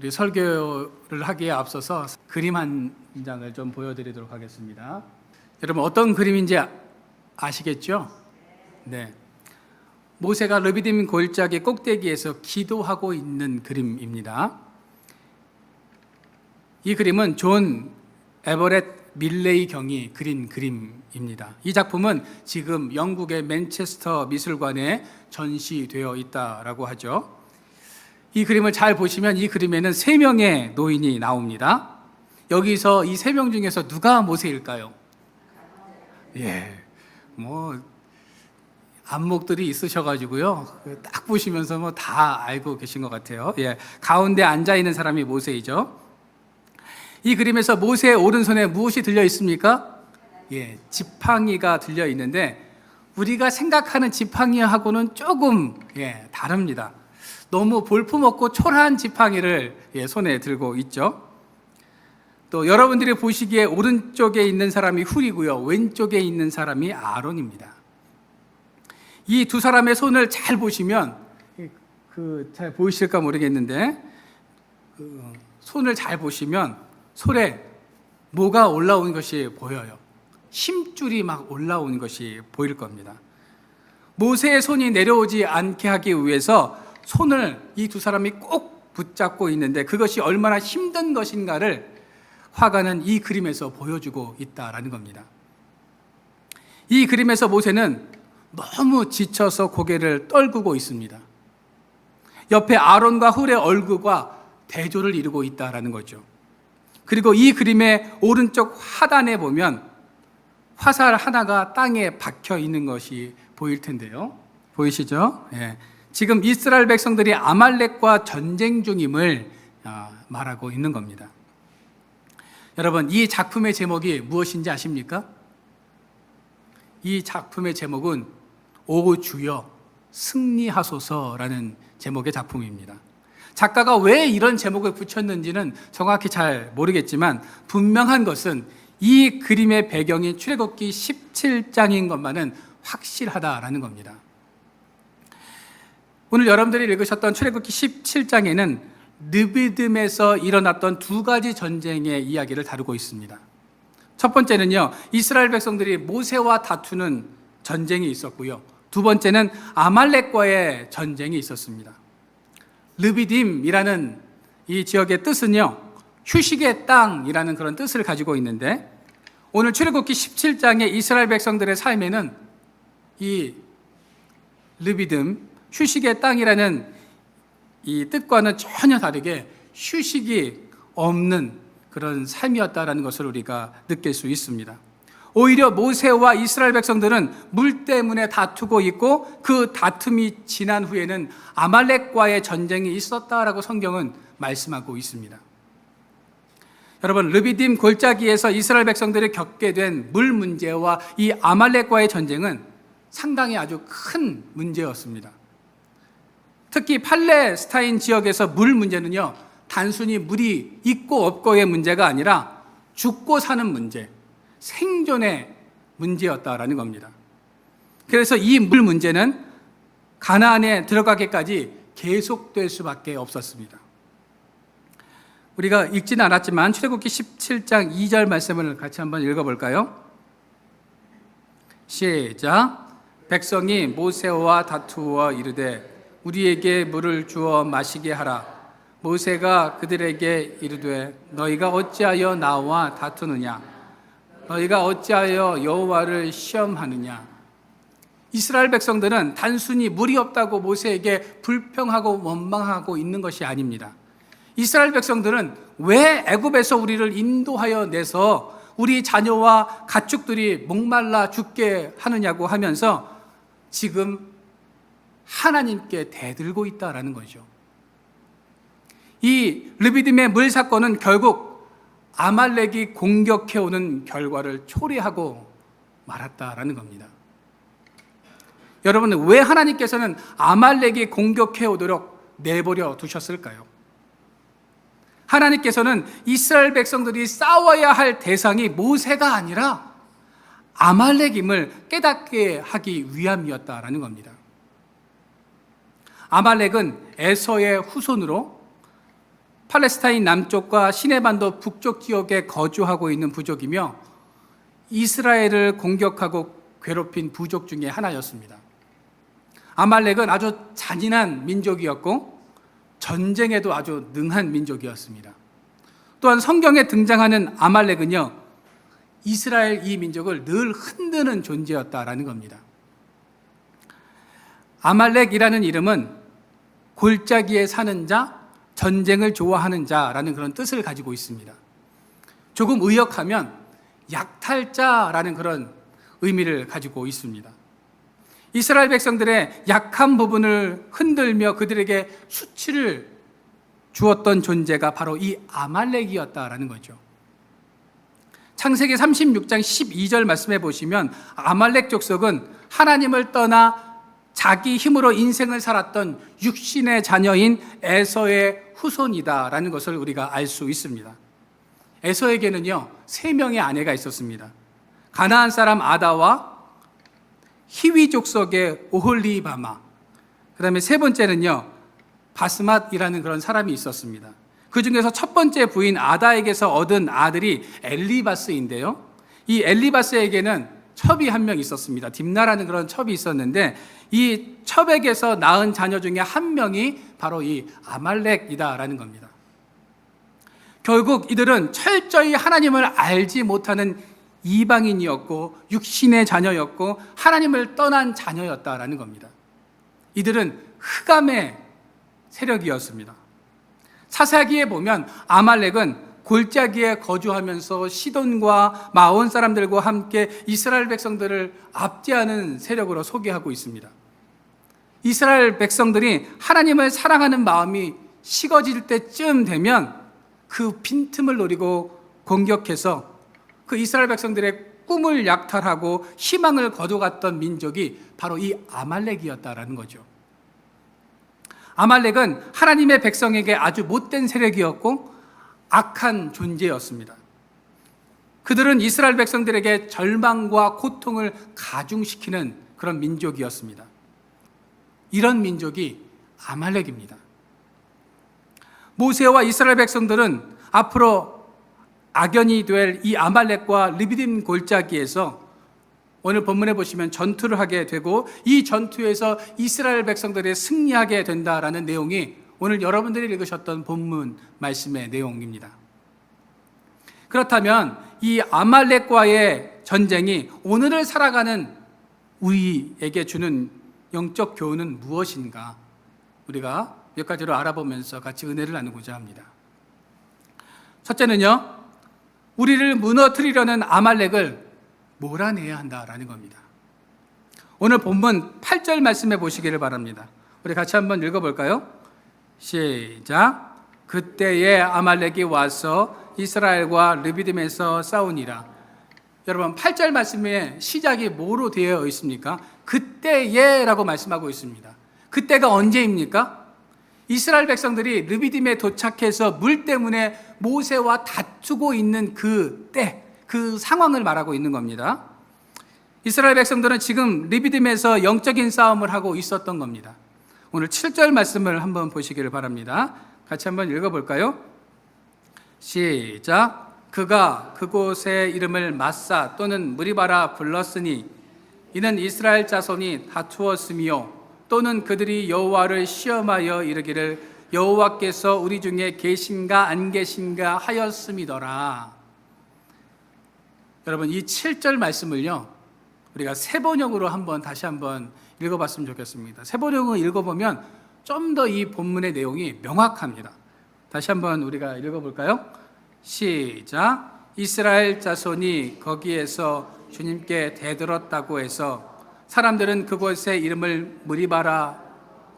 우리 설교를 하기에 앞서서 그림 한 장을 좀 보여드리도록 하겠습니다. 여러분 어떤 그림인지 아시겠죠? 네. 모세가 르비딤 골짜기 꼭대기에서 기도하고 있는 그림입니다. 이 그림은 존 에버렛 밀레이 경이 그린 그림입니다. 이 작품은 지금 영국의 맨체스터 미술관에 전시되어 있다라고 하죠. 이 그림을 잘 보시면 이 그림에는 3명의 노인이 나옵니다. 여기서 이 3명 중에서 누가 모세일까요? 안목들이 있으셔가지고요. 딱 보시면서 다 알고 계신 것 같아요. 가운데 앉아 있는 사람이 모세이죠. 이 그림에서 모세의 오른손에 무엇이 들려 있습니까? 지팡이가 들려 있는데 우리가 생각하는 지팡이하고는 조금 다릅니다. 너무 볼품없고 초라한 지팡이를 손에 들고 있죠. 또 여러분들이 보시기에 오른쪽에 있는 사람이 훌이고요, 왼쪽에 있는 사람이 아론입니다. 이 두 사람의 손을 잘 보시면 잘 보이실까 모르겠는데 손을 잘 보시면 손에 뭐가 올라오는 것이 보여요. 힘줄이 막 올라오는 것이 보일 겁니다. 모세의 손이 내려오지 않게 하기 위해서 손을 이 두 사람이 꼭 붙잡고 있는데 그것이 얼마나 힘든 것인가를 화가는 이 그림에서 보여주고 있다라는 겁니다. 이 그림에서 모세는 너무 지쳐서 고개를 떨구고 있습니다. 옆에 아론과 훌의 얼굴과 대조를 이루고 있다라는 거죠. 그리고 이 그림의 오른쪽 하단에 보면 화살 하나가 땅에 박혀 있는 것이 보일 텐데요. 보이시죠? 지금 이스라엘 백성들이 아말렉과 전쟁 중임을 말하고 있는 겁니다. 여러분, 이 작품의 제목이 무엇인지 아십니까? 이 작품의 제목은 오 주여 승리하소서라는 제목의 작품입니다. 작가가 왜 이런 제목을 붙였는지는 정확히 잘 모르겠지만 분명한 것은 이 그림의 배경이 출애굽기 17장인 것만은 확실하다라는 겁니다. 오늘 여러분들이 읽으셨던 출애굽기 17장에는 르비딤에서 일어났던 2가지 전쟁의 이야기를 다루고 있습니다. 첫 번째는요, 이스라엘 백성들이 모세와 다투는 전쟁이 있었고요. 두 번째는 아말렉과의 전쟁이 있었습니다. 르비딤이라는 이 지역의 뜻은요, 휴식의 땅이라는 그런 뜻을 가지고 있는데 오늘 출애굽기 17장의 이스라엘 백성들의 삶에는 이 르비딤, 휴식의 땅이라는 이 뜻과는 전혀 다르게 휴식이 없는 그런 삶이었다라는 것을 우리가 느낄 수 있습니다. 오히려 모세와 이스라엘 백성들은 물 때문에 다투고 있고 그 다툼이 지난 후에는 아말렉과의 전쟁이 있었다라고 성경은 말씀하고 있습니다. 여러분, 르비딤 골짜기에서 이스라엘 백성들이 겪게 된 물 문제와 이 아말렉과의 전쟁은 상당히 아주 큰 문제였습니다. 특히 팔레스타인 지역에서 물 문제는요, 단순히 물이 있고 없고의 문제가 아니라 죽고 사는 문제, 생존의 문제였다라는 겁니다. 그래서 이 물 문제는 가나안에 들어가기까지 계속될 수밖에 없었습니다. 우리가 읽지는 않았지만 출애굽기 17장 2절 말씀을 같이 한번 읽어볼까요? 시작. 백성이 모세와 다투어 이르되 우리에게 물을 주어 마시게 하라. 모세가 그들에게 이르되 너희가 어찌하여 나와 다투느냐? 너희가 어찌하여 여호와를 시험하느냐? 이스라엘 백성들은 단순히 물이 없다고 모세에게 불평하고 원망하고 있는 것이 아닙니다. 이스라엘 백성들은 왜 애굽에서 우리를 인도하여 내서 우리 자녀와 가축들이 목말라 죽게 하느냐고 하면서 지금 하나님께 대들고 있다라는 거죠. 이 르비딤의 물 사건은 결국 아말렉이 공격해오는 결과를 초래하고 말았다라는 겁니다. 여러분, 왜 하나님께서는 아말렉이 공격해오도록 내버려 두셨을까요? 하나님께서는 이스라엘 백성들이 싸워야 할 대상이 모세가 아니라 아말렉임을 깨닫게 하기 위함이었다라는 겁니다. 아말렉은 에서의 후손으로 팔레스타인 남쪽과 시내반도 북쪽 지역에 거주하고 있는 부족이며 이스라엘을 공격하고 괴롭힌 부족 중에 하나였습니다. 아말렉은 아주 잔인한 민족이었고 전쟁에도 아주 능한 민족이었습니다. 또한 성경에 등장하는 아말렉은요, 이스라엘 이 민족을 늘 흔드는 존재였다라는 겁니다. 아말렉이라는 이름은 골짜기에 사는 자, 전쟁을 좋아하는 자라는 그런 뜻을 가지고 있습니다. 조금 의역하면 약탈자라는 그런 의미를 가지고 있습니다. 이스라엘 백성들의 약한 부분을 흔들며 그들에게 수치를 주었던 존재가 바로 이 아말렉이었다라는 거죠. 창세기 36장 12절 말씀해 보시면 아말렉 족속은 하나님을 떠나 자기 힘으로 인생을 살았던 육신의 자녀인 에서의 후손이다라는 것을 우리가 알 수 있습니다. 에서에게는요 3명의 아내가 있었습니다. 가나안 사람 아다와 히위 족속의 오홀리바마, 그 다음에 세 번째는요 바스맛이라는 그런 사람이 있었습니다. 그 중에서 첫 번째 부인 아다에게서 얻은 아들이 엘리바스인데요, 이 엘리바스에게는 첩이 한 명 있었습니다. 딥나라는 그런 첩이 있었는데 이 첩에게서 낳은 자녀 중에 한 명이 바로 이 아말렉이다라는 겁니다. 결국 이들은 철저히 하나님을 알지 못하는 이방인이었고 육신의 자녀였고 하나님을 떠난 자녀였다라는 겁니다. 이들은 흑암의 세력이었습니다. 사사기에 보면 아말렉은 골짜기에 거주하면서 시돈과 마온 사람들과 함께 이스라엘 백성들을 압제하는 세력으로 소개하고 있습니다. 이스라엘 백성들이 하나님을 사랑하는 마음이 식어질 때쯤 되면 그 빈틈을 노리고 공격해서 그 이스라엘 백성들의 꿈을 약탈하고 희망을 거둬갔던 민족이 바로 이 아말렉이었다라는 거죠. 아말렉은 하나님의 백성에게 아주 못된 세력이었고 악한 존재였습니다. 그들은 이스라엘 백성들에게 절망과 고통을 가중시키는 그런 민족이었습니다. 이런 민족이 아말렉입니다. 모세와 이스라엘 백성들은 앞으로 악연이 될 이 아말렉과 르비딤 골짜기에서 오늘 본문에 보시면 전투를 하게 되고 이 전투에서 이스라엘 백성들이 승리하게 된다라는 내용이 오늘 여러분들이 읽으셨던 본문 말씀의 내용입니다. 그렇다면 이 아말렉과의 전쟁이 오늘을 살아가는 우리에게 주는 영적 교훈은 무엇인가? 우리가 몇 가지로 알아보면서 같이 은혜를 나누고자 합니다. 첫째는요, 우리를 무너뜨리려는 아말렉을 몰아내야 한다라는 겁니다. 오늘 본문 8절 말씀해 보시기를 바랍니다. 우리 같이 한번 읽어볼까요? 시작. 그때에 아말렉이 와서 이스라엘과 르비딤에서 싸우니라. 여러분 8절 말씀의 시작이 뭐로 되어 있습니까? 그때에라고 말씀하고 있습니다. 그때가 언제입니까? 이스라엘 백성들이 르비딤에 도착해서 물 때문에 모세와 다투고 있는 그 때, 그 상황을 말하고 있는 겁니다. 이스라엘 백성들은 지금 르비딤에서 영적인 싸움을 하고 있었던 겁니다. 오늘 7절 말씀을 한번 보시기를 바랍니다. 같이 한번 읽어볼까요? 시작. 그가 그곳의 이름을 마사 또는 무리바라 불렀으니 이는 이스라엘 자손이 다투었으며 또는 그들이 여호와를 시험하여 이르기를 여호와께서 우리 중에 계신가 안 계신가 하였음이더라. 여러분 이 7절 말씀을요 우리가 세번역으로 다시 한번 읽어봤으면 좋겠습니다. 세번역을 읽어보면 좀 더 이 본문의 내용이 명확합니다. 다시 한번 우리가 읽어볼까요? 시작. 이스라엘 자손이 거기에서 주님께 대들었다고 해서 사람들은 그곳의 이름을 무리바라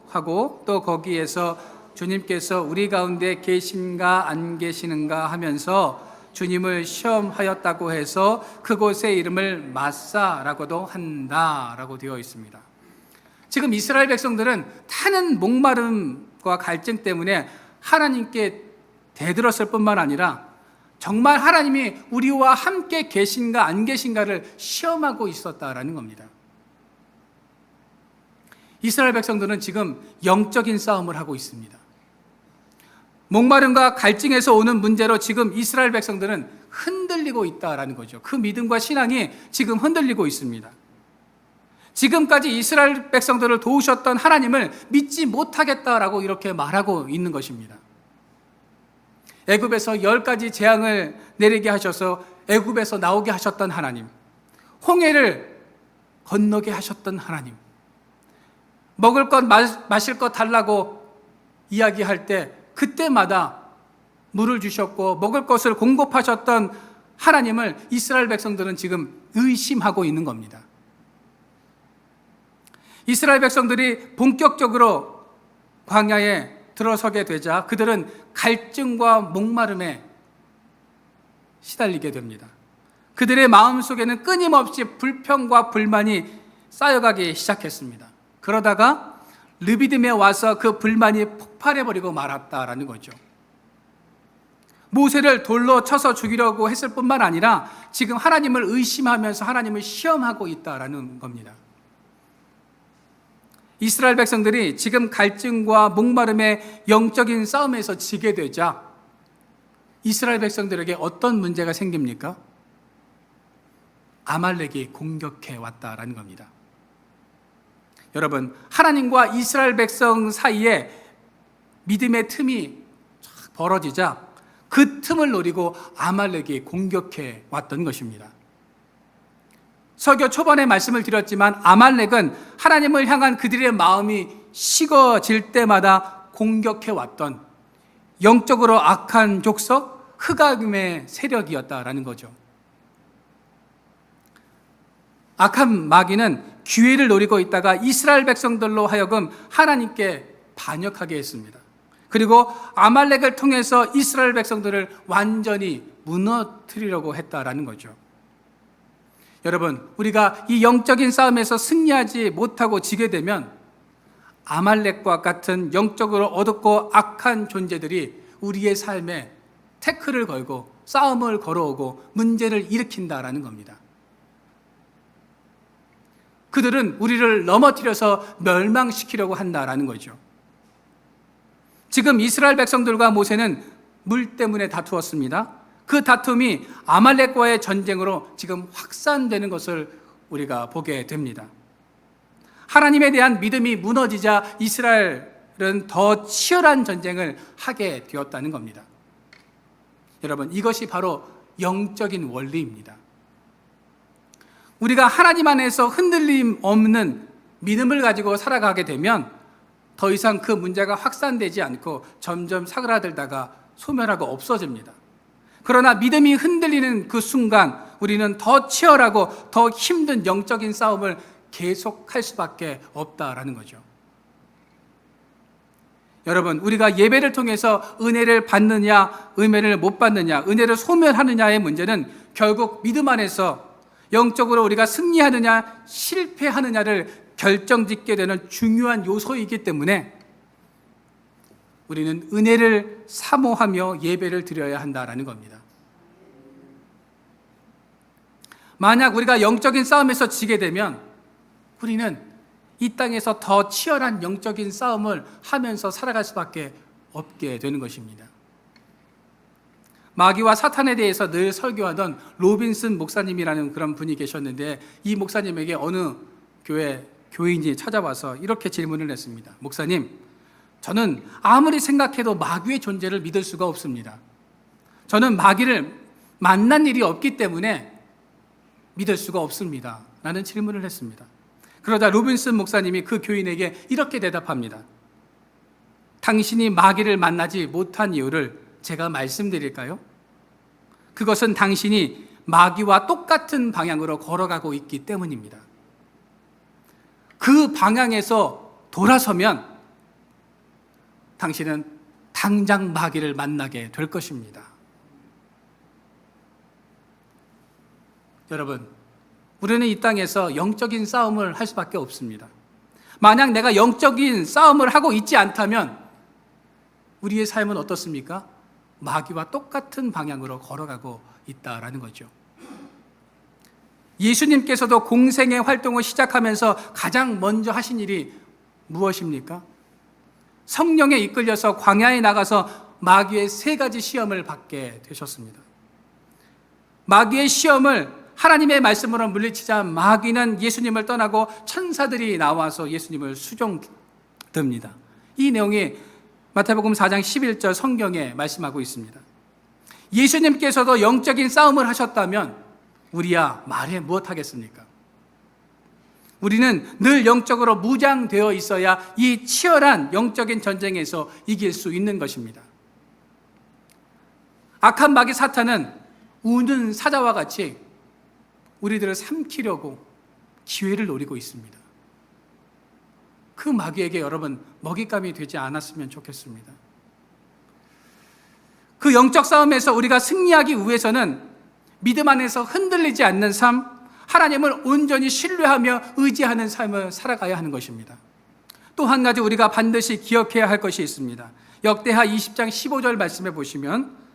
하고 또 거기에서 주님께서 우리 가운데 계신가 안 계시는가 하면서 주님을 시험하였다고 해서 그곳의 이름을 마사라고도 한다라고 되어 있습니다. 지금 이스라엘 백성들은 타는 목마름과 갈증 때문에 하나님께 대들었을 뿐만 아니라 정말 하나님이 우리와 함께 계신가 안 계신가를 시험하고 있었다라는 겁니다. 이스라엘 백성들은 지금 영적인 싸움을 하고 있습니다. 목마름과 갈증에서 오는 문제로 지금 이스라엘 백성들은 흔들리고 있다라는 거죠. 그 믿음과 신앙이 지금 흔들리고 있습니다. 지금까지 이스라엘 백성들을 도우셨던 하나님을 믿지 못하겠다라고 이렇게 말하고 있는 것입니다. 애굽에서 10가지 재앙을 내리게 하셔서 애굽에서 나오게 하셨던 하나님, 홍해를 건너게 하셨던 하나님, 먹을 것 마실 것 달라고 이야기할 때 그때마다 물을 주셨고 먹을 것을 공급하셨던 하나님을 이스라엘 백성들은 지금 의심하고 있는 겁니다. 이스라엘 백성들이 본격적으로 광야에 들어서게 되자 그들은 갈증과 목마름에 시달리게 됩니다. 그들의 마음속에는 끊임없이 불평과 불만이 쌓여가기 시작했습니다. 그러다가 르비딤에 와서 그 불만이 폭발해버리고 말았다라는 거죠. 모세를 돌로 쳐서 죽이려고 했을 뿐만 아니라 지금 하나님을 의심하면서 하나님을 시험하고 있다라는 겁니다. 이스라엘 백성들이 지금 갈증과 목마름의 영적인 싸움에서 지게 되자 이스라엘 백성들에게 어떤 문제가 생깁니까? 아말렉이 공격해 왔다라는 겁니다. 여러분, 하나님과 이스라엘 백성 사이에 믿음의 틈이 벌어지자 그 틈을 노리고 아말렉이 공격해 왔던 것입니다. 설교 초반에 말씀을 드렸지만 아말렉은 하나님을 향한 그들의 마음이 식어질 때마다 공격해 왔던 영적으로 악한 족속 흑암의 세력이었다라는 거죠. 악한 마귀는 기회를 노리고 있다가 이스라엘 백성들로 하여금 하나님께 반역하게 했습니다. 그리고 아말렉을 통해서 이스라엘 백성들을 완전히 무너뜨리려고 했다라는 거죠. 여러분, 우리가 이 영적인 싸움에서 승리하지 못하고 지게 되면 아말렉과 같은 영적으로 어둡고 악한 존재들이 우리의 삶에 태클을 걸고 싸움을 걸어오고 문제를 일으킨다라는 겁니다. 그들은 우리를 넘어뜨려서 멸망시키려고 한다라는 거죠. 지금 이스라엘 백성들과 모세는 물 때문에 다투었습니다. 그 다툼이 아말렉과의 전쟁으로 지금 확산되는 것을 우리가 보게 됩니다. 하나님에 대한 믿음이 무너지자 이스라엘은 더 치열한 전쟁을 하게 되었다는 겁니다. 여러분, 이것이 바로 영적인 원리입니다. 우리가 하나님 안에서 흔들림 없는 믿음을 가지고 살아가게 되면 더 이상 그 문제가 확산되지 않고 점점 사그라들다가 소멸하고 없어집니다. 그러나 믿음이 흔들리는 그 순간 우리는 더 치열하고 더 힘든 영적인 싸움을 계속할 수밖에 없다라는 거죠. 여러분, 우리가 예배를 통해서 은혜를 받느냐, 은혜를 못 받느냐, 은혜를 소멸하느냐의 문제는 결국 믿음 안에서 영적으로 우리가 승리하느냐, 실패하느냐를 결정짓게 되는 중요한 요소이기 때문에 우리는 은혜를 사모하며 예배를 드려야 한다라는 겁니다. 만약 우리가 영적인 싸움에서 지게 되면 우리는 이 땅에서 더 치열한 영적인 싸움을 하면서 살아갈 수밖에 없게 되는 것입니다. 마귀와 사탄에 대해서 늘 설교하던 로빈슨 목사님이라는 그런 분이 계셨는데 이 목사님에게 어느 교회 교인이 찾아와서 이렇게 질문을 했습니다. 목사님, 저는 아무리 생각해도 마귀의 존재를 믿을 수가 없습니다. 저는 마귀를 만난 일이 없기 때문에 믿을 수가 없습니다. 라는 질문을 했습니다. 그러자 로빈슨 목사님이 그 교인에게 이렇게 대답합니다. 당신이 마귀를 만나지 못한 이유를 제가 말씀드릴까요? 그것은 당신이 마귀와 똑같은 방향으로 걸어가고 있기 때문입니다. 그 방향에서 돌아서면 당신은 당장 마귀를 만나게 될 것입니다. 여러분, 우리는 이 땅에서 영적인 싸움을 할 수밖에 없습니다. 만약 내가 영적인 싸움을 하고 있지 않다면 우리의 삶은 어떻습니까? 마귀와 똑같은 방향으로 걸어가고 있다라는 거죠. 예수님께서도 공생의 활동을 시작하면서 가장 먼저 하신 일이 무엇입니까? 성령에 이끌려서 광야에 나가서 마귀의 3가지 시험을 받게 되셨습니다. 마귀의 시험을 하나님의 말씀으로 물리치자 마귀는 예수님을 떠나고 천사들이 나와서 예수님을 수종듭니다. 이 내용이 마태복음 4장 11절 성경에 말씀하고 있습니다. 예수님께서도 영적인 싸움을 하셨다면 우리야 말해 무엇하겠습니까? 우리는 늘 영적으로 무장되어 있어야 이 치열한 영적인 전쟁에서 이길 수 있는 것입니다. 악한 마귀 사탄은 우는 사자와 같이 우리들을 삼키려고 기회를 노리고 있습니다. 그 마귀에게 여러분 먹잇감이 되지 않았으면 좋겠습니다. 그 영적 싸움에서 우리가 승리하기 위해서는 믿음 안에서 흔들리지 않는 삶, 하나님을 온전히 신뢰하며 의지하는 삶을 살아가야 하는 것입니다. 또 한 가지 우리가 반드시 기억해야 할 것이 있습니다. 역대하 20장 15절 말씀해 보시면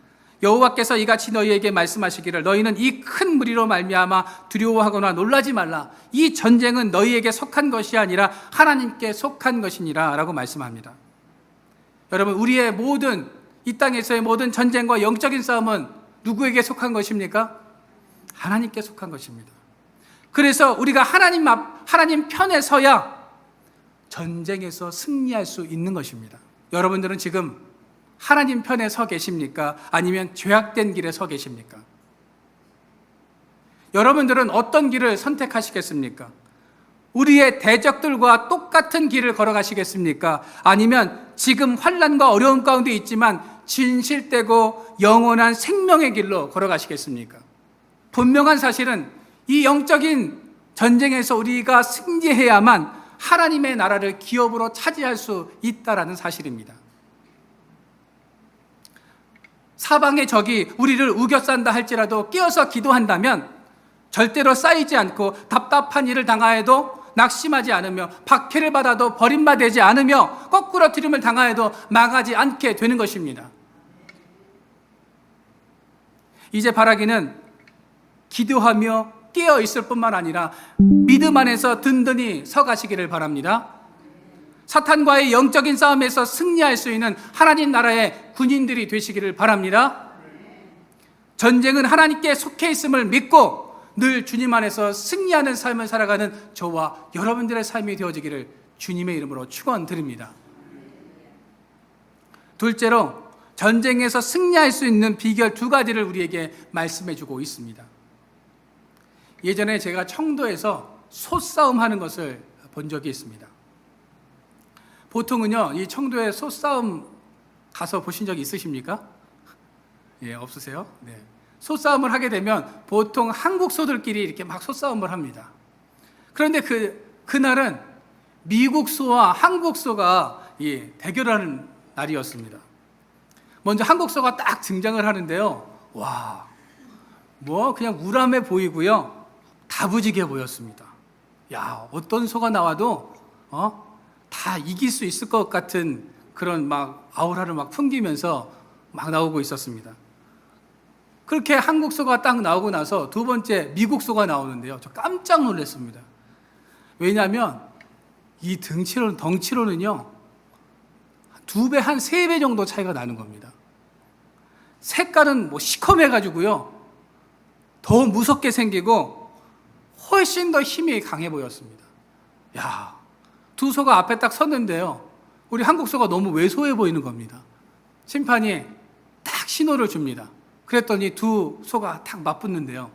여호와께서 이같이 너희에게 말씀하시기를 너희는 이 큰 무리로 말미암아 두려워하거나 놀라지 말라. 이 전쟁은 너희에게 속한 것이 아니라 하나님께 속한 것이니라 라고 말씀합니다. 여러분, 우리의 모든 이 땅에서의 모든 전쟁과 영적인 싸움은 누구에게 속한 것입니까? 하나님께 속한 것입니다. 그래서 우리가 하나님 편에 서야 전쟁에서 승리할 수 있는 것입니다. 여러분들은 지금 하나님 편에 서 계십니까? 아니면 죄악된 길에 서 계십니까? 여러분들은 어떤 길을 선택하시겠습니까? 우리의 대적들과 똑같은 길을 걸어가시겠습니까? 아니면 지금 환난과 어려움 가운데 있지만 진실되고 영원한 생명의 길로 걸어가시겠습니까? 분명한 사실은 이 영적인 전쟁에서 우리가 승리해야만 하나님의 나라를 기업으로 차지할 수 있다라는 사실입니다. 사방의 적이 우리를 우겨싼다 할지라도 깨어서 기도한다면 절대로 쌓이지 않고 답답한 일을 당하여도 낙심하지 않으며 박해를 받아도 버림받지 않으며 거꾸로 트림을 당하여도 망하지 않게 되는 것입니다. 이제 바라기는 기도하며 깨어 있을 뿐만 아니라 믿음 안에서 든든히 서가시기를 바랍니다. 사탄과의 영적인 싸움에서 승리할 수 있는 하나님 나라의 군인들이 되시기를 바랍니다. 전쟁은 하나님께 속해 있음을 믿고 늘 주님 안에서 승리하는 삶을 살아가는 저와 여러분들의 삶이 되어지기를 주님의 이름으로 축원드립니다. 둘째로 전쟁에서 승리할 수 있는 비결 2가지를 우리에게 말씀해 주고 있습니다. 예전에 제가 청도에서 소싸움 하는 것을 본 적이 있습니다. 보통은요, 이 청도에 소싸움 가서 보신 적이 있으십니까? 예, 없으세요? 네. 소싸움을 하게 되면 보통 한국 소들끼리 이렇게 막 소싸움을 합니다. 그런데 그날은 미국 소와 한국 소가 대결하는 날이었습니다. 먼저 한국 소가 딱 등장을 하는데요. 와, 그냥 우람해 보이고요. 다부지게 보였습니다. 야, 어떤 소가 나와도 다 이길 수 있을 것 같은 그런 막 아우라를 막 풍기면서 막 나오고 있었습니다. 그렇게 한국 소가 딱 나오고 나서 2번째 미국 소가 나오는데요. 저 깜짝 놀랐습니다. 왜냐하면 이 덩치로는요, 2배, 한 3배 정도 차이가 나는 겁니다. 색깔은 시커매가지고요, 더 무섭게 생기고 훨씬 더 힘이 강해 보였습니다. 야, 2 소가 앞에 딱 섰는데요, 우리 한국 소가 너무 왜소해 보이는 겁니다. 심판이 딱 신호를 줍니다. 그랬더니 2 소가 탁 맞붙는데요.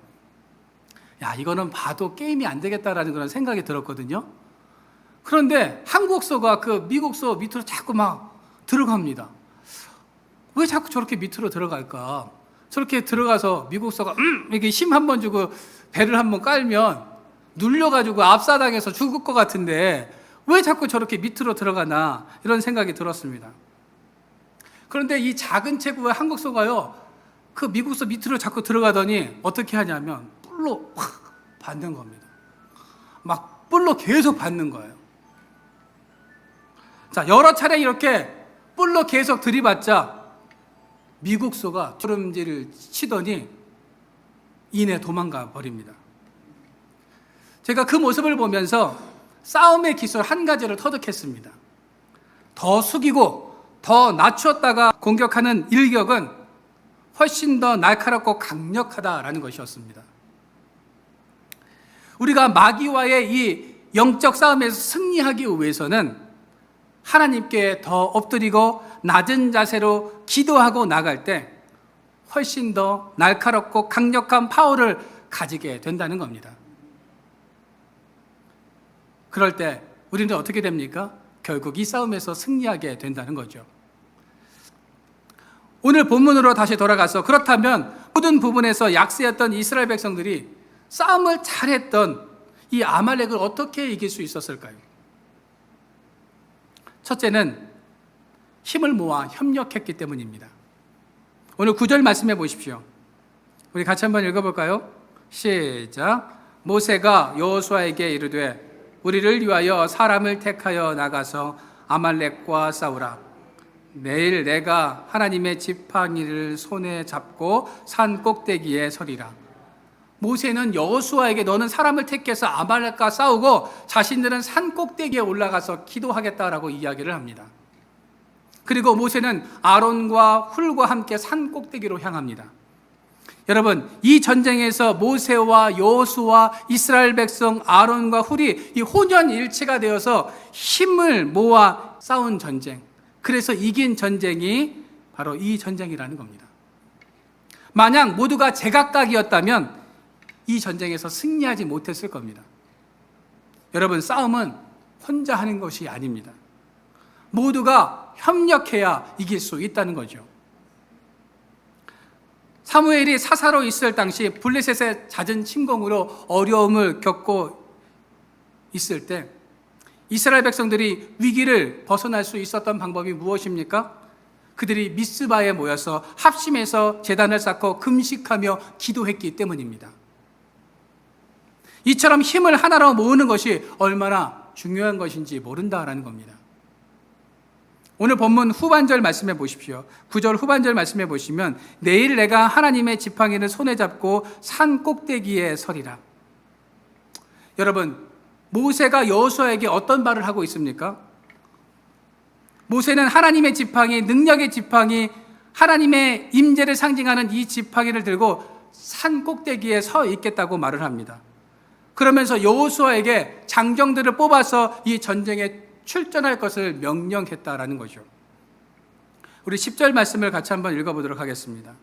야, 이거는 봐도 게임이 안 되겠다라는 그런 생각이 들었거든요. 그런데 한국 소가 그 미국 소 밑으로 자꾸 막 들어갑니다. 왜 자꾸 저렇게 밑으로 들어갈까? 저렇게 들어가서 미국 소가 이렇게 힘 한번 주고 배를 한번 깔면 눌려가지고 압사당해서 죽을 것 같은데 왜 자꾸 저렇게 밑으로 들어가나, 이런 생각이 들었습니다. 그런데 이 작은 체구의 한국 소가요, 그 미국 소 밑으로 자꾸 들어가더니 어떻게 하냐면 뿔로 확 받는 겁니다. 막 뿔로 계속 받는 거예요. 자, 여러 차례 이렇게 뿔로 계속 들이받자 미국 소가 주름질을 치더니 이내 도망가 버립니다. 제가 그 모습을 보면서 싸움의 기술 한 가지를 터득했습니다. 더 숙이고 더 낮추었다가 공격하는 일격은 훨씬 더 날카롭고 강력하다라는 것이었습니다. 우리가 마귀와의 이 영적 싸움에서 승리하기 위해서는 하나님께 더 엎드리고 낮은 자세로 기도하고 나갈 때 훨씬 더 날카롭고 강력한 파워를 가지게 된다는 겁니다. 그럴 때 우리는 어떻게 됩니까? 결국 이 싸움에서 승리하게 된다는 거죠. 오늘 본문으로 다시 돌아가서 그렇다면 모든 부분에서 약세였던 이스라엘 백성들이 싸움을 잘했던 이 아말렉을 어떻게 이길 수 있었을까요? 첫째는 힘을 모아 협력했기 때문입니다. 오늘 9절 말씀해 보십시오. 우리 같이 한번 읽어볼까요? 시작. 모세가 여호수아에게 이르되 우리를 위하여 사람을 택하여 나가서 아말렉과 싸우라. 내일 내가 하나님의 지팡이를 손에 잡고 산 꼭대기에 서리라. 모세는 여호수아에게 너는 사람을 택해서 아말렉과 싸우고 자신들은 산 꼭대기에 올라가서 기도하겠다라고 이야기를 합니다. 그리고 모세는 아론과 훌과 함께 산 꼭대기로 향합니다. 여러분, 이 전쟁에서 모세와 여호수아, 이스라엘 백성 아론과 훌이 이 혼연일체가 되어서 힘을 모아 싸운 전쟁, 그래서 이긴 전쟁이 바로 이 전쟁이라는 겁니다. 만약 모두가 제각각이었다면 이 전쟁에서 승리하지 못했을 겁니다. 여러분, 싸움은 혼자 하는 것이 아닙니다. 모두가 협력해야 이길 수 있다는 거죠. 사무엘이 사사로 있을 당시 블레셋의 잦은 침공으로 어려움을 겪고 있을 때 이스라엘 백성들이 위기를 벗어날 수 있었던 방법이 무엇입니까? 그들이 미스바에 모여서 합심해서 제단을 쌓고 금식하며 기도했기 때문입니다. 이처럼 힘을 하나로 모으는 것이 얼마나 중요한 것인지 모른다라는 겁니다. 오늘 본문 후반절 말씀해 보십시오. 9절 후반절 말씀해 보시면 내일 내가 하나님의 지팡이를 손에 잡고 산 꼭대기에 서리라. 여러분, 모세가 여호수아에게 어떤 말을 하고 있습니까? 모세는 하나님의 지팡이, 능력의 지팡이, 하나님의 임재를 상징하는 이 지팡이를 들고 산 꼭대기에 서 있겠다고 말을 합니다. 그러면서 여호수아에게 장정들을 뽑아서 이 전쟁에 출전할 것을 명령했다라는 거죠. 우리 10절 말씀을 같이 한번 읽어보도록 하겠습니다.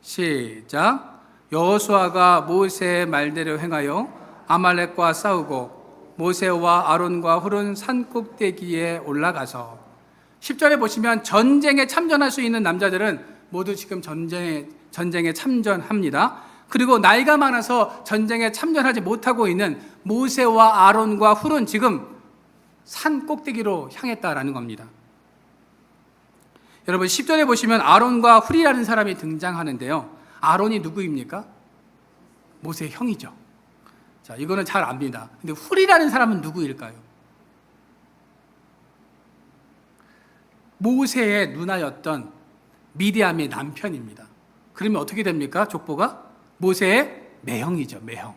시작. 여호수아가 모세의 말대로 행하여 아말렉과 싸우고 모세와 아론과 훌은 산 꼭대기에 올라가서 10절에 보시면 전쟁에 참전할 수 있는 남자들은 모두 지금 전쟁에 참전합니다. 그리고 나이가 많아서 전쟁에 참전하지 못하고 있는 모세와 아론과 훌은 지금 산 꼭대기로 향했다라는 겁니다. 여러분, 10절에 보시면 아론과 훌이라는 사람이 등장하는데요. 아론이 누구입니까? 모세의 형이죠. 자, 이거는 잘 압니다. 근데 훌이라는 사람은 누구일까요? 모세의 누나였던 미디암의 남편입니다. 그러면 어떻게 됩니까? 족보가? 모세의 매형이죠, 매형.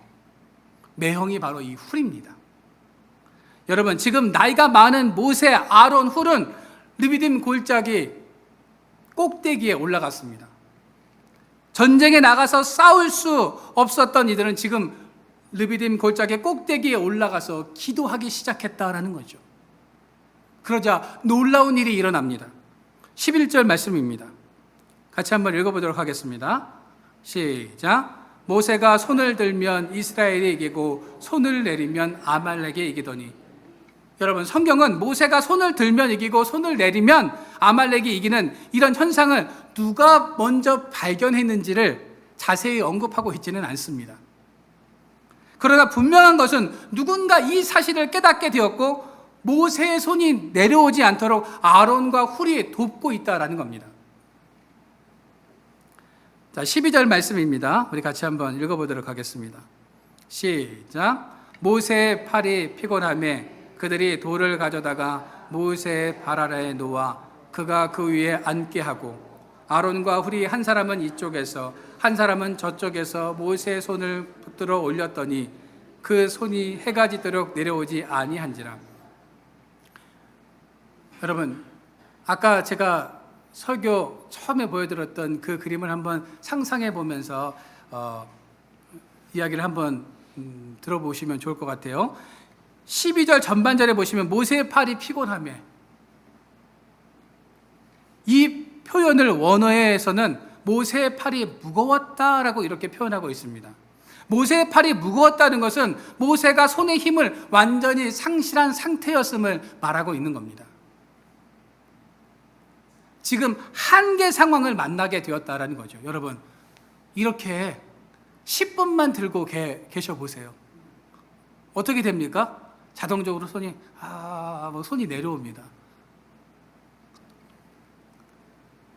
매형이 바로 이 훌입니다. 여러분, 지금 나이가 많은 모세, 아론, 훌은 르비딤 골짜기 꼭대기에 올라갔습니다. 전쟁에 나가서 싸울 수 없었던 이들은 지금 르비딤 골짜기 꼭대기에 올라가서 기도하기 시작했다라는 거죠. 그러자 놀라운 일이 일어납니다. 11절 말씀입니다. 같이 한번 읽어보도록 하겠습니다. 시작. 모세가 손을 들면 이스라엘이 이기고 손을 내리면 아말렉이 이기더니. 여러분, 성경은 모세가 손을 들면 이기고 손을 내리면 아말렉이 이기는 이런 현상을 누가 먼저 발견했는지를 자세히 언급하고 있지는 않습니다. 그러나 분명한 것은 누군가 이 사실을 깨닫게 되었고 모세의 손이 내려오지 않도록 아론과 훌이 돕고 있다라는 겁니다. 자, 12절 말씀입니다. 우리 같이 한번 읽어보도록 하겠습니다. 시작. 모세의 팔이 피곤하매 그들이 돌을 가져다가 모세의 발 아래에 놓아 그가 그 위에 앉게 하고 아론과 훌이 한 사람은 이쪽에서 한 사람은 저쪽에서 모세의 손을 붙들어 올렸더니 그 손이 해가 지도록 내려오지 아니한지라. 여러분, 아까 제가 설교 처음에 보여드렸던 그 그림을 한번 상상해 보면서 이야기를 한번 들어보시면 좋을 것 같아요. 12절 전반절에 보시면 모세의 팔이 피곤하며, 이 표현을 원어에서는 모세의 팔이 무거웠다라고 이렇게 표현하고 있습니다. 모세의 팔이 무거웠다는 것은 모세가 손의 힘을 완전히 상실한 상태였음을 말하고 있는 겁니다. 지금 한계 상황을 만나게 되었다라는 거죠. 여러분, 이렇게 10분만 들고 계셔 보세요. 어떻게 됩니까? 자동적으로 손이 내려옵니다.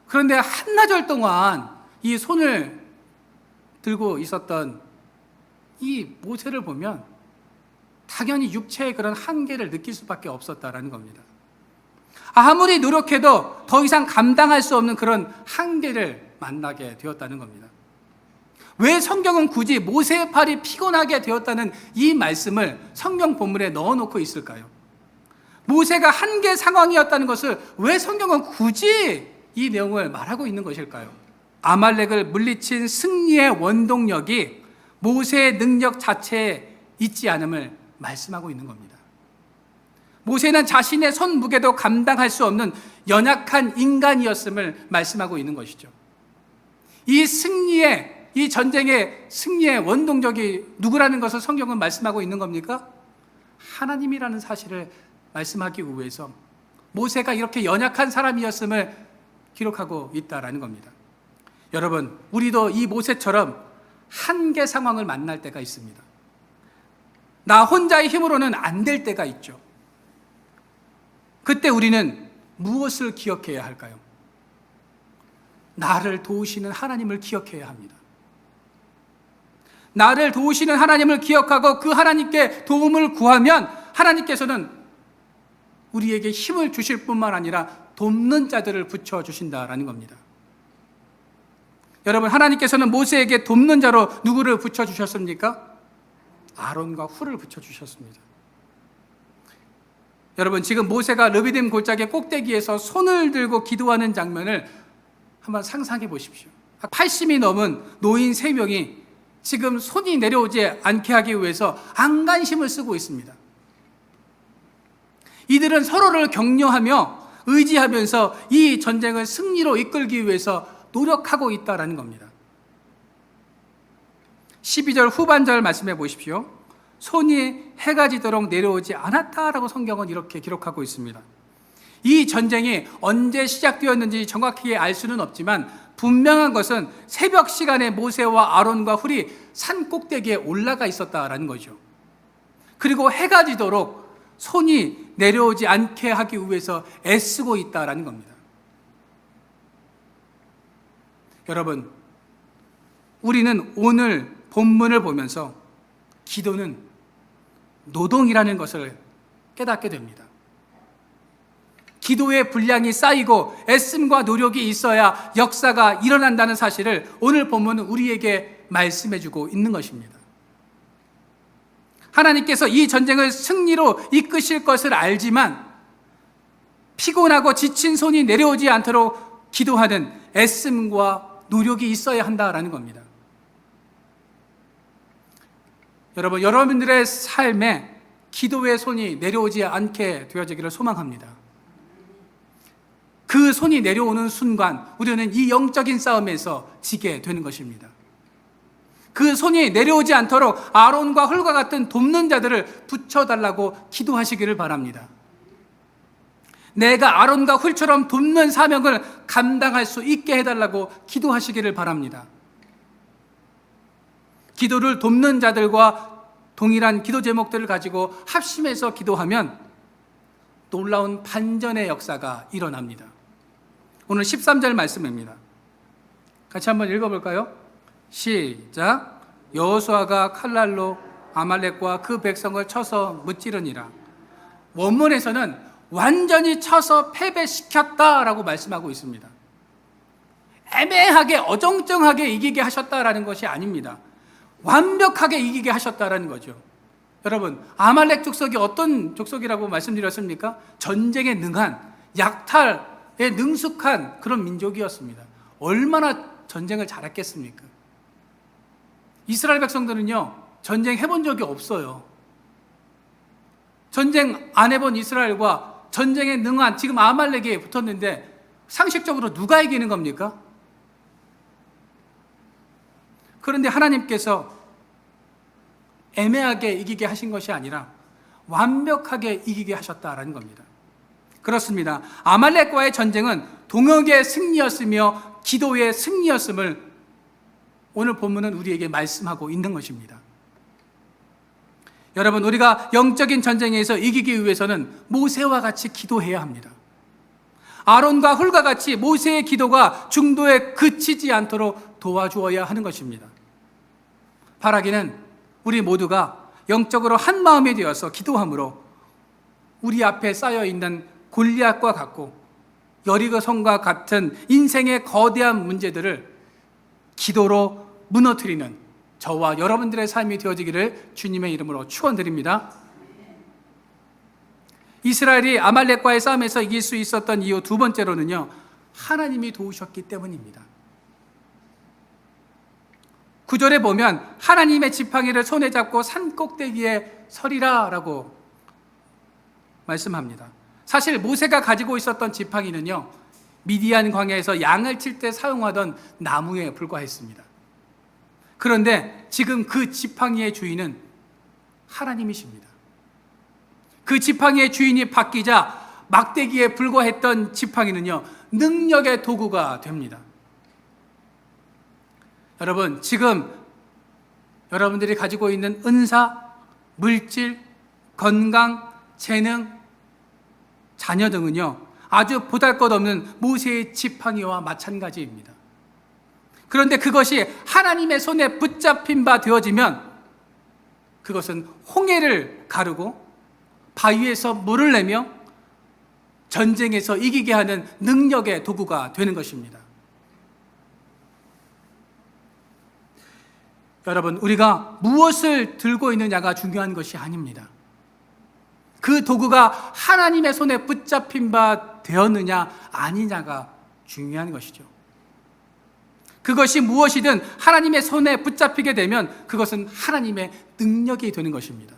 그런데 한나절 동안 이 손을 들고 있었던 이 모세를 보면 당연히 육체의 그런 한계를 느낄 수밖에 없었다라는 겁니다. 아무리 노력해도 더 이상 감당할 수 없는 그런 한계를 만나게 되었다는 겁니다. 왜 성경은 굳이 모세의 팔이 피곤하게 되었다는 이 말씀을 성경 본문에 넣어놓고 있을까요? 모세가 한계 상황이었다는 것을 왜 성경은 굳이 이 내용을 말하고 있는 것일까요? 아말렉을 물리친 승리의 원동력이 모세의 능력 자체에 있지 않음을 말씀하고 있는 겁니다. 모세는 자신의 손 무게도 감당할 수 없는 연약한 인간이었음을 말씀하고 있는 것이죠. 이 전쟁의 승리의 원동력이 누구라는 것을 성경은 말씀하고 있는 겁니까? 하나님이라는 사실을 말씀하기 위해서 모세가 이렇게 연약한 사람이었음을 기록하고 있다라는 겁니다. 여러분, 우리도 이 모세처럼 한계 상황을 만날 때가 있습니다. 나 혼자의 힘으로는 안 될 때가 있죠. 그때 우리는 무엇을 기억해야 할까요? 나를 도우시는 하나님을 기억해야 합니다. 나를 도우시는 하나님을 기억하고 그 하나님께 도움을 구하면 하나님께서는 우리에게 힘을 주실 뿐만 아니라 돕는 자들을 붙여주신다라는 겁니다. 여러분, 하나님께서는 모세에게 돕는 자로 누구를 붙여주셨습니까? 아론과 훌을 붙여주셨습니다. 여러분, 지금 모세가 르비딤 골짜기 꼭대기에서 손을 들고 기도하는 장면을 한번 상상해 보십시오. 80이 넘은 노인 3명이 지금 손이 내려오지 않게 하기 위해서 안간힘을 쓰고 있습니다. 이들은 서로를 격려하며 의지하면서 이 전쟁을 승리로 이끌기 위해서 노력하고 있다는 겁니다. 12절 후반절 말씀해 보십시오. 손이 해가 지도록 내려오지 않았다라고 성경은 이렇게 기록하고 있습니다. 이 전쟁이 언제 시작되었는지 정확히 알 수는 없지만 분명한 것은 새벽 시간에 모세와 아론과 훌이 산 꼭대기에 올라가 있었다라는 거죠. 그리고 해가 지도록 손이 내려오지 않게 하기 위해서 애쓰고 있다라는 겁니다. 여러분, 우리는 오늘 본문을 보면서 기도는 노동이라는 것을 깨닫게 됩니다. 기도의 분량이 쌓이고 애씀과 노력이 있어야 역사가 일어난다는 사실을 오늘 본문은 우리에게 말씀해주고 있는 것입니다. 하나님께서 이 전쟁을 승리로 이끄실 것을 알지만 피곤하고 지친 손이 내려오지 않도록 기도하는 애씀과 노력이 있어야 한다라는 겁니다. 여러분, 여러분들의 삶에 기도의 손이 내려오지 않게 되어지기를 소망합니다. 그 손이 내려오는 순간 우리는 이 영적인 싸움에서 지게 되는 것입니다. 그 손이 내려오지 않도록 아론과 훌과 같은 돕는 자들을 붙여달라고 기도하시기를 바랍니다. 내가 아론과 훌처럼 돕는 사명을 감당할 수 있게 해달라고 기도하시기를 바랍니다. 기도를 돕는 자들과 동일한 기도 제목들을 가지고 합심해서 기도하면 놀라운 반전의 역사가 일어납니다. 오늘 13절 말씀입니다. 같이 한번 읽어볼까요? 시작. 여호수아가 칼날로 아말렉과 그 백성을 쳐서 무찌르니라. 원문에서는 완전히 쳐서 패배시켰다라고 말씀하고 있습니다. 애매하게 어정쩡하게 이기게 하셨다라는 것이 아닙니다. 완벽하게 이기게 하셨다라는 거죠. 여러분, 아말렉 족속이 어떤 족속이라고 말씀드렸습니까? 전쟁에 능한 약탈 능숙한 그런 민족이었습니다. 얼마나 전쟁을 잘했겠습니까? 이스라엘 백성들은요, 전쟁 해본 적이 없어요. 전쟁 안 해본 이스라엘과 전쟁에 능한 지금 아말렉에 붙었는데 상식적으로 누가 이기는 겁니까? 그런데 하나님께서 애매하게 이기게 하신 것이 아니라 완벽하게 이기게 하셨다라는 겁니다. 그렇습니다. 아말렉과의 전쟁은 동역의 승리였으며 기도의 승리였음을 오늘 본문은 우리에게 말씀하고 있는 것입니다. 여러분, 우리가 영적인 전쟁에서 이기기 위해서는 모세와 같이 기도해야 합니다. 아론과 훌과 같이 모세의 기도가 중도에 그치지 않도록 도와주어야 하는 것입니다. 바라기는 우리 모두가 영적으로 한 마음이 되어서 기도함으로 우리 앞에 쌓여있는 골리앗과 같고 여리고성과 같은 인생의 거대한 문제들을 기도로 무너뜨리는 저와 여러분들의 삶이 되어지기를 주님의 이름으로 축원드립니다. 이스라엘이 아말렉과의 싸움에서 이길 수 있었던 이유 두 번째로는요, 하나님이 도우셨기 때문입니다. 9절에 보면 하나님의 지팡이를 손에 잡고 산 꼭대기에 서리라 라고 말씀합니다. 사실 모세가 가지고 있었던 지팡이는요, 미디안 광야에서 양을 칠 때 사용하던 나무에 불과했습니다. 그런데 지금 그 지팡이의 주인은 하나님이십니다. 그 지팡이의 주인이 바뀌자 막대기에 불과했던 지팡이는요, 능력의 도구가 됩니다. 여러분, 지금 여러분들이 가지고 있는 은사, 물질, 건강, 재능, 자녀 등은요, 아주 보잘것없는 모세의 지팡이와 마찬가지입니다. 그런데 그것이 하나님의 손에 붙잡힌 바 되어지면 그것은 홍해를 가르고 바위에서 물을 내며 전쟁에서 이기게 하는 능력의 도구가 되는 것입니다. 여러분, 우리가 무엇을 들고 있느냐가 중요한 것이 아닙니다. 그 도구가 하나님의 손에 붙잡힌 바 되었느냐 아니냐가 중요한 것이죠. 그것이 무엇이든 하나님의 손에 붙잡히게 되면 그것은 하나님의 능력이 되는 것입니다.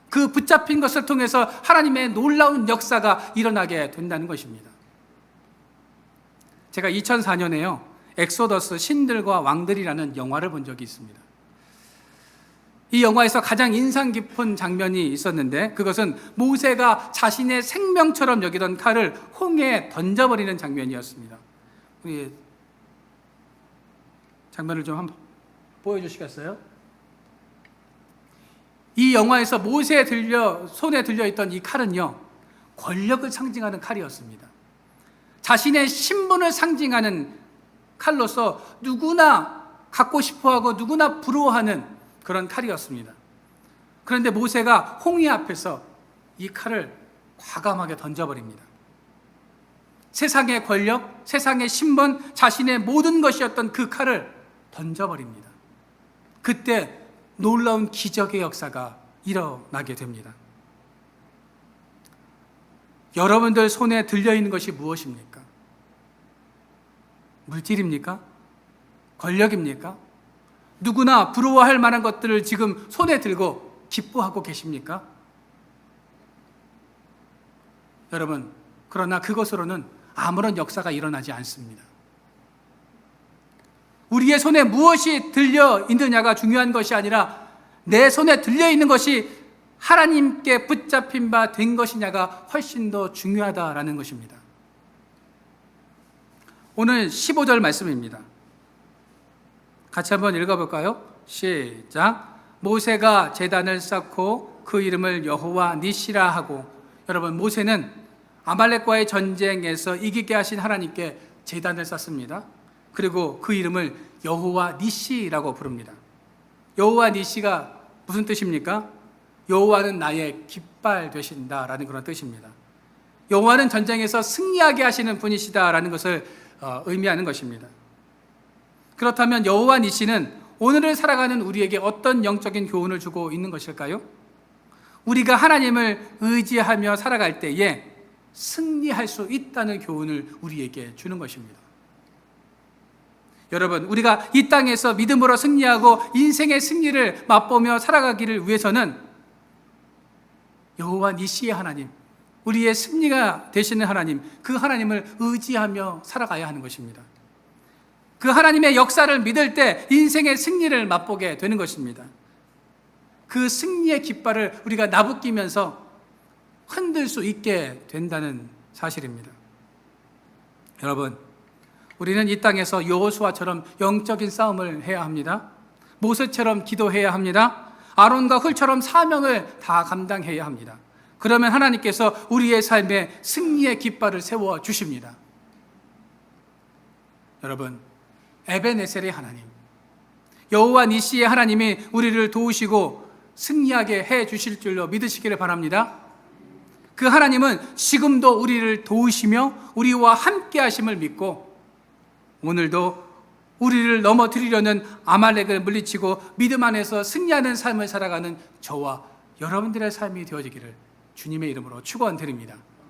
그 붙잡힌 것을 통해서 하나님의 놀라운 역사가 일어나게 된다는 것입니다. 제가 2004년에요, 엑소더스 신들과 왕들이라는 영화를 본 적이 있습니다. 이 영화에서 가장 인상 깊은 장면이 있었는데 그것은 모세가 자신의 생명처럼 여기던 칼을 홍해에 던져버리는 장면이었습니다. 우리 장면을 좀 한번 보여주시겠어요? 이 영화에서 모세의 손에 들려있던 이 칼은요, 권력을 상징하는 칼이었습니다. 자신의 신분을 상징하는 칼로서 누구나 갖고 싶어하고 누구나 부러워하는 그런 칼이었습니다. 그런데 모세가 홍해 앞에서 이 칼을 과감하게 던져버립니다. 세상의 권력, 세상의 신분, 자신의 모든 것이었던 그 칼을 던져버립니다. 그때 놀라운 기적의 역사가 일어나게 됩니다. 여러분들 손에 들려있는 것이 무엇입니까? 물질입니까? 권력입니까? 누구나 부러워할 만한 것들을 지금 손에 들고 기뻐하고 계십니까? 여러분, 그러나 그것으로는 아무런 역사가 일어나지 않습니다. 우리의 손에 무엇이 들려 있느냐가 중요한 것이 아니라 내 손에 들려 있는 것이 하나님께 붙잡힌 바 된 것이냐가 훨씬 더 중요하다라는 것입니다. 오늘 15절 말씀입니다. 같이 한번 읽어볼까요? 시작. 모세가 제단을 쌓고 그 이름을 여호와 니시라 하고. 여러분, 모세는 아말렉과의 전쟁에서 이기게 하신 하나님께 제단을 쌓습니다. 그리고 그 이름을 여호와 니시라고 부릅니다. 여호와 니시가 무슨 뜻입니까? 여호와는 나의 깃발 되신다라는 그런 뜻입니다. 여호와는 전쟁에서 승리하게 하시는 분이시다라는 것을 의미하는 것입니다. 그렇다면 여호와 니시는 오늘을 살아가는 우리에게 어떤 영적인 교훈을 주고 있는 것일까요? 우리가 하나님을 의지하며 살아갈 때에 승리할 수 있다는 교훈을 우리에게 주는 것입니다. 여러분, 우리가 이 땅에서 믿음으로 승리하고 인생의 승리를 맛보며 살아가기를 위해서는 여호와 니시의 하나님, 우리의 승리가 되시는 하나님, 그 하나님을 의지하며 살아가야 하는 것입니다. 그 하나님의 역사를 믿을 때 인생의 승리를 맛보게 되는 것입니다. 그 승리의 깃발을 우리가 나부끼면서 흔들 수 있게 된다는 사실입니다. 여러분, 우리는 이 땅에서 여호수아처럼 영적인 싸움을 해야 합니다. 모세처럼 기도해야 합니다. 아론과 훌처럼 사명을 다 감당해야 합니다. 그러면 하나님께서 우리의 삶에 승리의 깃발을 세워 주십니다. 여러분, 에베네셀의 하나님, 여호와 니시의 하나님이 우리를 도우시고 승리하게 해 주실 줄로 믿으시기를 바랍니다. 그 하나님은 지금도 우리를 도우시며 우리와 함께 하심을 믿고 오늘도 우리를 넘어뜨리려는 아말렉을 물리치고 믿음 안에서 승리하는 삶을 살아가는 저와 여러분들의 삶이 되어지기를 주님의 이름으로 축원드립니다.